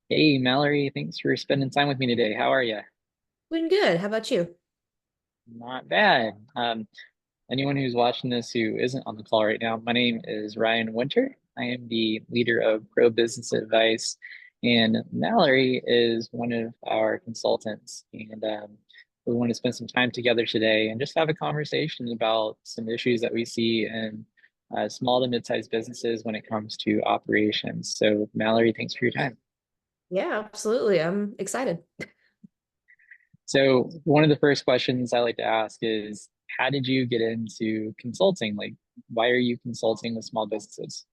Hey, Mallory, thanks for spending time with me today. How are you? Doing good. How about you? Not bad. Anyone who's watching this who isn't on the call right now, my name is Ryan Winter. I am the leader of Grow Business Advice, and Mallory is one of our consultants. And we want to spend some time together today and just have a conversation about some issues that we see in small to mid-sized businesses when it comes to operations. So, Mallory, thanks for your time. Yeah, absolutely. I'm excited. So one of the first questions I like to ask is, how did you get into consulting? Like, why are you consulting with small businesses?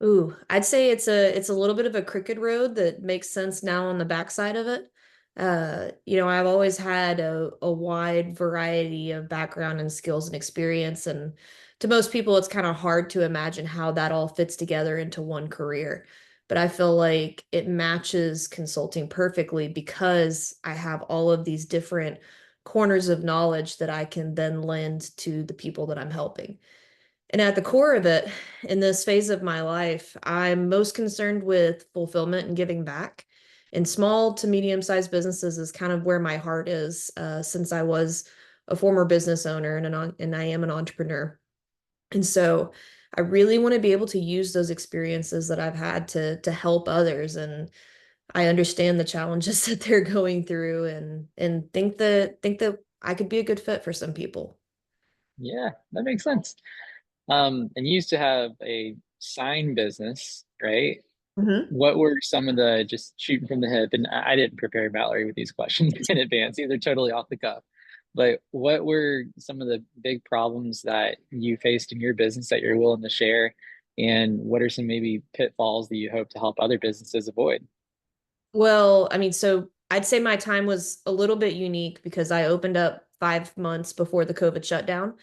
Ooh, I'd say it's a little bit of a crooked road that makes sense now on the backside of it. I've always had a wide variety of background and skills and experience, and to most people, it's kind of hard to imagine how that all fits together into one career. But I feel like it matches consulting perfectly because I have all of these different corners of knowledge that I can then lend to the people that I'm helping. And at the core of it, in this phase of my life, I'm most concerned with fulfillment and giving back. And small to medium-sized businesses is kind of where my heart is, since I was a former business owner and I am an entrepreneur. And so I really want to be able to use those experiences that I've had to help others. And I understand the challenges that they're going through and think that I could be a good fit for some people. Yeah, that makes sense. And you used to have a sign business, right? Mhm. What were some of the just shooting from the hip? And I didn't prepare Mallory with these questions in advance. These are totally off the cuff. But what were some of the big problems that you faced in your business that you're willing to share? And what are some maybe pitfalls that you hope to help other businesses avoid? Well, I mean, so I'd say my time was a little bit unique because I opened up 5 months before the COVID shutdown.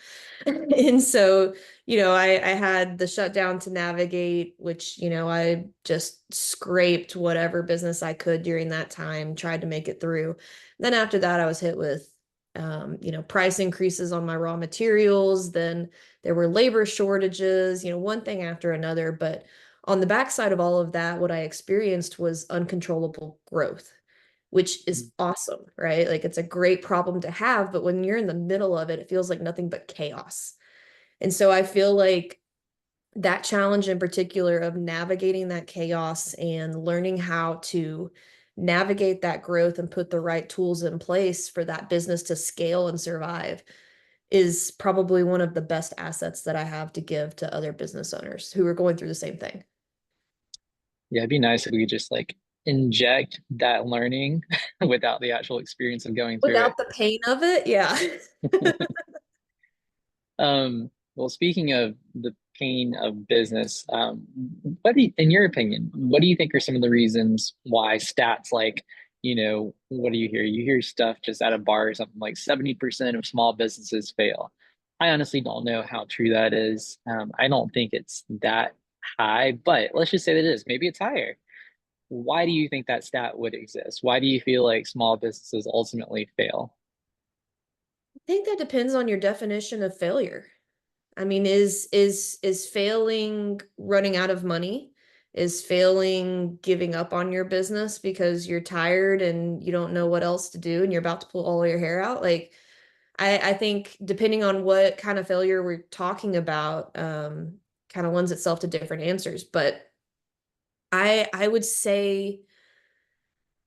And so, I had the shutdown to navigate, which, I just scraped whatever business I could during that time, tried to make it through. Then after that, I was hit with, price increases on my raw materials. Then there were labor shortages, one thing after another. But on the backside of all of that, what I experienced was uncontrollable growth, which is awesome, right? Like it's a great problem to have, but when you're in the middle of it, it feels like nothing but chaos. And so I feel like that challenge in particular of navigating that chaos and learning how to navigate that growth and put the right tools in place for that business to scale and survive is probably one of the best assets that I have to give to other business owners who are going through the same thing. Yeah, it'd be nice if we could just like inject that learning without the actual experience of going through Without it. the pain of it, yeah. Well, speaking of the pain of business, in your opinion, what do you think are some of the reasons why stats like, what do you hear? You hear stuff just at a bar or something like 70% of small businesses fail. I honestly don't know how true that is. I don't think it's that high, but let's just say that it is. Maybe it's higher. Why do you think that stat would exist? Why do you feel like small businesses ultimately fail? I think that depends on your definition of failure. I mean, is failing running out of money? Is failing giving up on your business because you're tired and you don't know what else to do and you're about to pull all your hair out? Like, I think depending on what kind of failure we're talking about, kind of lends itself to different answers. But I would say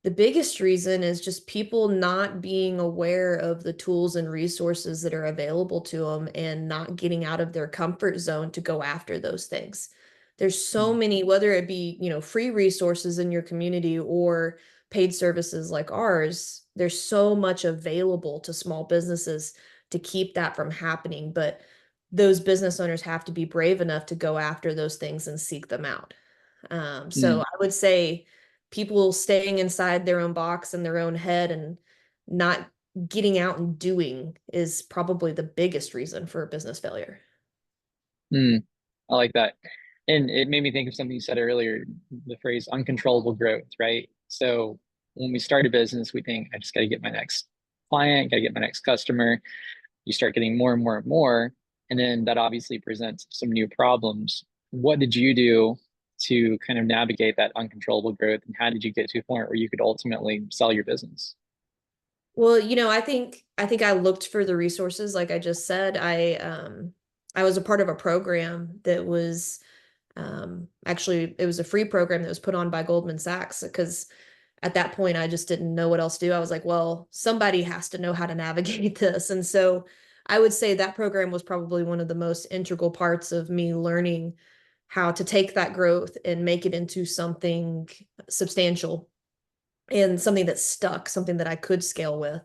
the biggest reason is just people not being aware of the tools and resources that are available to them and not getting out of their comfort zone to go after those things. There's so many, whether it be, free resources in your community or paid services like ours, there's so much available to small businesses to keep that from happening. But those business owners have to be brave enough to go after those things and seek them out. So Mm. I would say people staying inside their own box and their own head and not getting out and doing is probably the biggest reason for a business failure. Mm. I like that. And it made me think of something you said earlier, the phrase uncontrollable growth, right? So when we start a business, we think, I just got to get my next client, got to get my next customer. You start getting more and more and more. And then that obviously presents some new problems. What did you do to kind of navigate that uncontrollable growth? And how did you get to a point where you could ultimately sell your business? Well, I think I looked for the resources, like I just said. I was a part of a program that was actually it was a free program that was put on by Goldman Sachs because at that point I just didn't know what else to do. I was like, well, somebody has to know how to navigate this. And so I would say that program was probably one of the most integral parts of me learning how to take that growth and make it into something substantial and something that stuck, something that I could scale with.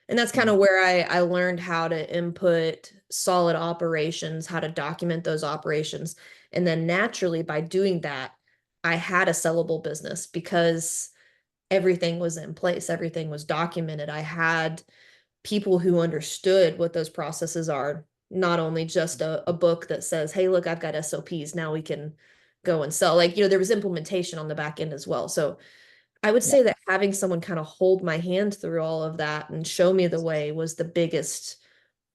And that's kind Mm, of where I learned how to input solid operations, how to document those operations. And then naturally, by doing that, I had a sellable business because everything was in place, everything was documented. I had people who understood what those processes are, not only just a book that says, hey, look, I've got SOPs, now we can go and sell. Like, there was implementation on the back end as well. So I would yeah. say that having someone kind of hold my hand through all of that and show me the way was the biggest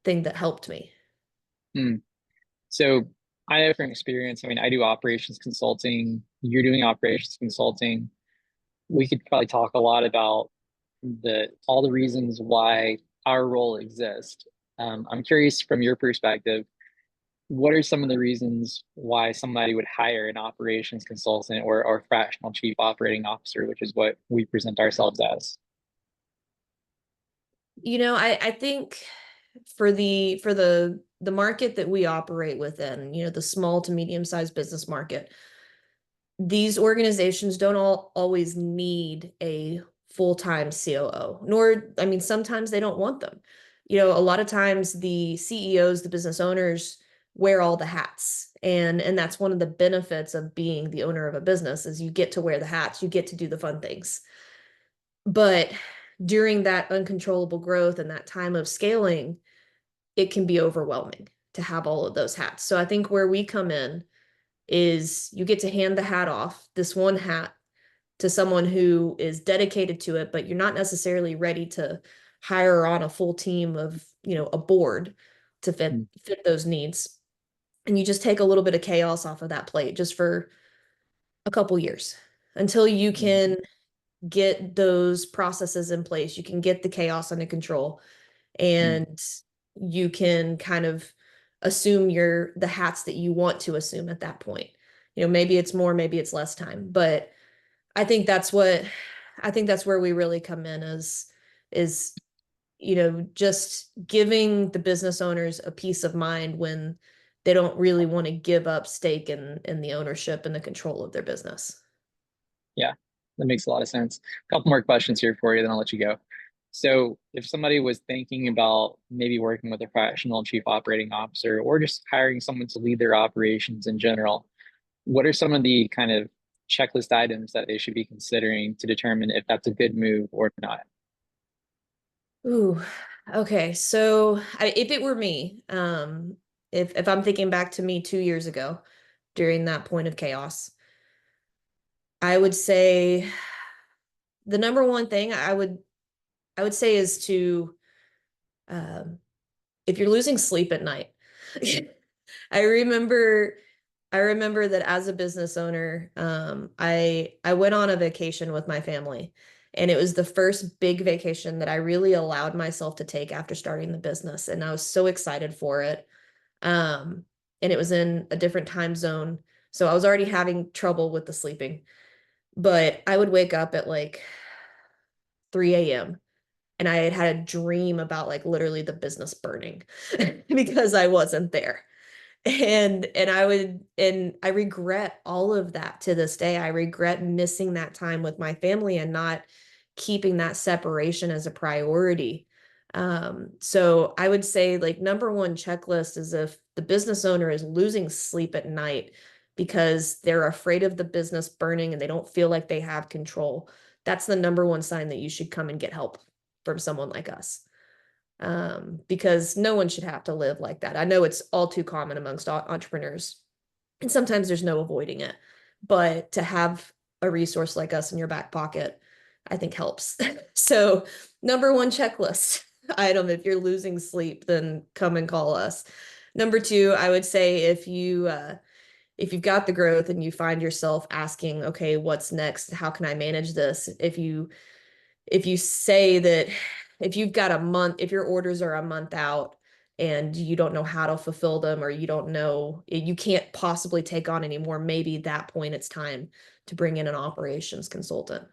thing that helped me. Mm. So I have different experience. I mean, I do operations consulting. You're doing operations consulting. We could probably talk a lot about the all the reasons why our role exists. I'm curious from your perspective, what are some of the reasons why somebody would hire an operations consultant or fractional chief operating officer, which is what we present ourselves as? I think for the market that we operate within, the small to medium sized business market, these organizations don't always need a full-time COO, nor, I mean, sometimes they don't want them. A lot of times the CEOs, the business owners wear all the hats. And that's one of the benefits of being the owner of a business is you get to wear the hats, you get to do the fun things. But during that uncontrollable growth and that time of scaling, it can be overwhelming to have all of those hats. So I think where we come in is you get to hand the hat off, this one hat, to someone who is dedicated to it, but you're not necessarily ready to hire on a full team of, a board to fit Mm, fit those needs. And you just take a little bit of chaos off of that plate just for a couple years until you mm, can get those processes in place. You can get the chaos under control mm, and you can kind of assume the hats that you want to assume at that point. Maybe it's more, maybe it's less time, but I think that's what I think that's where we really come in is just giving the business owners a peace of mind when they don't really want to give up stake in the ownership and the control of their business. yeah, that makes a lot of sense. A couple more questions here for you, then I'll let you go. So, if somebody was thinking about maybe working with a fractional chief operating officer or just hiring someone to lead their operations in general, what are some of the kind of checklist items that they should be considering to determine if that's a good move or not? Ooh, okay. So if it were me, if I'm thinking back to me 2 years ago during that point of chaos, I would say the number one thing I would say is to um, if you're losing sleep at night. I remember I remember that as a business owner, I went on a vacation with my family, and it was the first big vacation that I really allowed myself to take after starting the business, and I was so excited for it. Um, and it was in a different time zone, so I was already having trouble with the sleeping. But I would wake up at like 3 a.m. and I had had a dream about like literally the business burning because I wasn't there. And I regret all of that to this day. I regret missing that time with my family and not keeping that separation as a priority. So I would say like number one checklist is if the business owner is losing sleep at night because they're afraid of the business burning and they don't feel like they have control. That's the number one sign that you should come and get help from someone like us, because no one should have to live like that. I know it's all too common amongst entrepreneurs, and sometimes there's no avoiding it. But to have a resource like us in your back pocket, I think helps. So, number one checklist item if you're losing sleep, then come and call us. Number two, I would say if you've got the growth and you find yourself asking, okay, what's next? How can I manage this? If you say that if you've got a month, if your orders are a month out and you don't know how to fulfill them, or you don't know, you can't possibly take on anymore, maybe at that point it's time to bring in an operations consultant.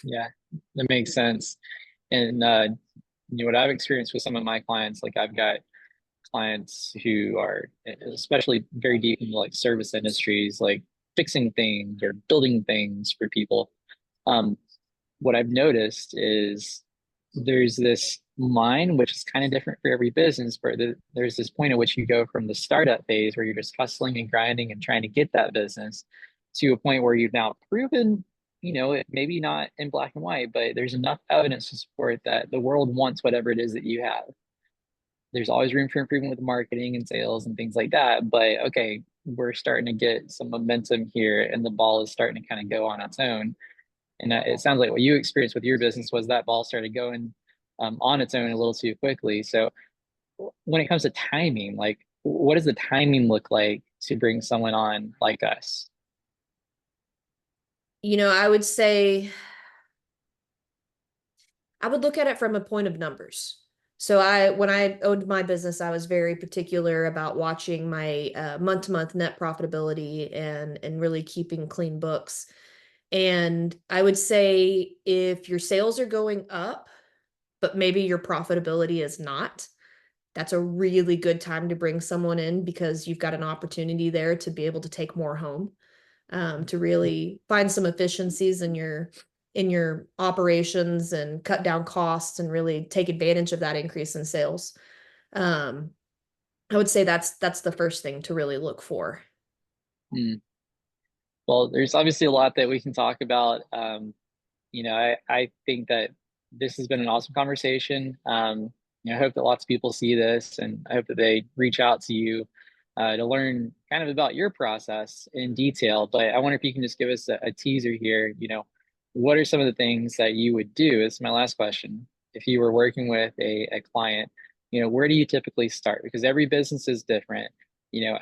Yeah, that makes sense. And what I've experienced with some of my clients, like I've got clients who are especially very deep in like service industries, like fixing things or building things for people. Um, what I've noticed is there's this line, which is kind of different for every business, where there's this point at which you go from the startup phase where you're just hustling and grinding and trying to get that business to a point where you've now proven, it maybe not in black and white, but there's enough evidence to support that the world wants whatever it is that you have. There's always room for improvement with marketing and sales and things like that. But okay, we're starting to get some momentum here and the ball is starting to kind of go on its own. And it sounds like what you experienced with your business was that ball started going on its own a little too quickly. So when it comes to timing, like what does the timing look like to bring someone on like us? I would say I would look at it from a point of numbers. So when I owned my business, I was very particular about watching my month-to-month net profitability and really keeping clean books. And I would say if your sales are going up, but maybe your profitability is not, that's a really good time to bring someone in, because you've got an opportunity there to be able to take more home, to really find some efficiencies in your operations and cut down costs and really take advantage of that increase in sales. Um, I would say that's the first thing to really look for. Hmm. Well, there's obviously a lot that we can talk about. I think that this has been an awesome conversation. I hope that lots of people see this and I hope that they reach out to you to learn kind of about your process in detail. But I wonder if you can just give us a teaser here. What are some of the things that you would do? This is my last question. If you were working with a client, where do you typically start? Because every business is different.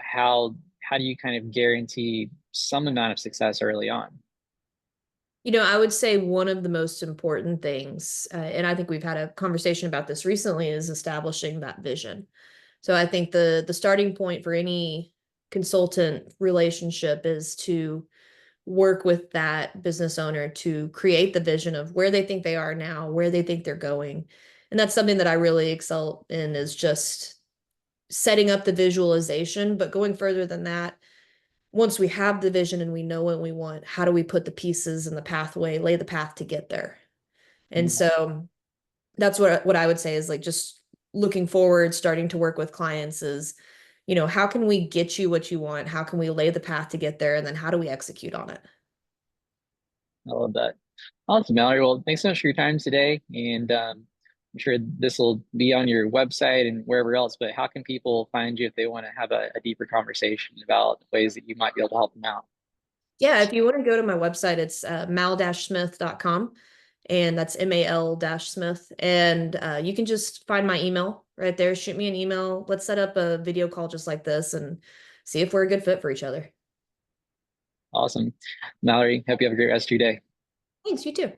How do you kind of guarantee some amount of success early on? I would say one of the most important things, and I think we've had a conversation about this recently, is establishing that vision. So I think the starting point for any consultant relationship is to work with that business owner to create the vision of where they think they are now, where they think they're going. And that's something that I really excel in, is just setting up the visualization, but going further than that, once we have the vision and we know what we want, how do we put the pieces in the pathway, lay the path to get there? And Mm. so that's what I would say is like just looking forward, starting to work with clients is, how can we get you what you want? How can we lay the path to get there? And then how do we execute on it? I love that. Awesome, Mallory. Well, thanks so much for your time today. And I'm sure this will be on your website and wherever else, but how can people find you if they want to have a deeper conversation about ways that you might be able to help them out? Yeah, if you want to go to my website, it's mal-smith.com, and that's MAL-Smith. And you can just find my email right there. Shoot me an email. Let's set up a video call just like this and see if we're a good fit for each other. Awesome. Mallory, hope you have a great rest of your day. Thanks, you too.